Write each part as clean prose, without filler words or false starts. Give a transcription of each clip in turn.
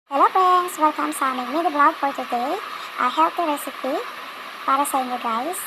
Hello friends! Welcome sa aming mini vlog for today. A healthy recipe para sa inyo guys.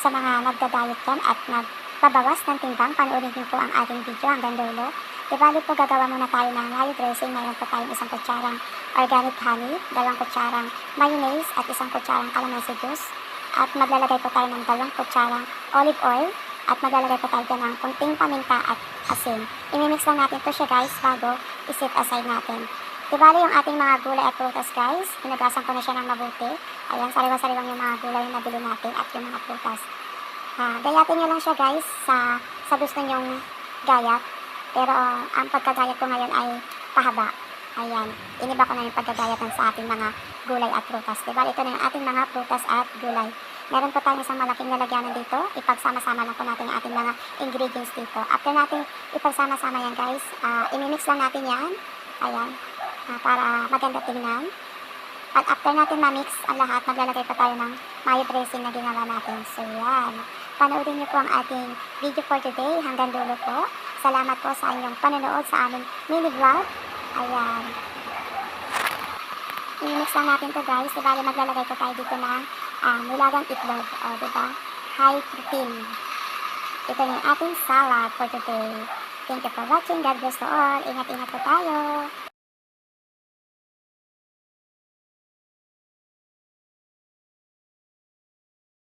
Sa mga nagda-diet dyan at nagbabawas ng timbang, panoorin niyo po ang ating video hanggang dulo. Ibali po gagawa muna tayo ng mayo dressing. Mayroon po tayong isang kutsarang organic honey, 2 kutsarang mayonnaise at 1 kutsarang calamansi juice. At maglalagay po tayo ng 2 kutsarang olive oil at maglalagay po tayo dyan ng kunting paminta at asin. Imimix lang natin to siya guys bago iset aside natin. Ibali yung ating mga gulay at prutas guys. Hinugasan ko na siya ng mabuti. Ayan, sariwa-sariwang yung mga gulay na nabili natin at yung mga prutas. Gayatin nyo lang siya guys sa gusto nyong gayat. Pero ang pagkagayat ko ngayon ay pahaba. Ayan, iniba ko na yung pagkagayatan sa ating mga gulay at prutas. Diba? Ito na yung ating mga prutas at gulay. Meron po tayong isang malaking lalagyanan dito. Ipagsama-sama lang po natin yung ating mga ingredients dito. After natin ipagsama-sama yan guys, imimix lang natin yan. Ayan. Para maganda tingnan. At after natin ma-mix ang lahat, maglalagay pa tayo ng mayo dressing na ginawa natin. So yan. Panoorin niyo po ang ating video for today hanggang dulo po. Salamat po sa inyong panonood sa aming mini vlog. Ayan. I-mix lang natin to guys. Diba maglalagay po tayo dito ng nilagang itlog. O diba? High protein. Ito yung ating salad for today. Thank you for watching. God bless to all. Ingat-ingat po tayo.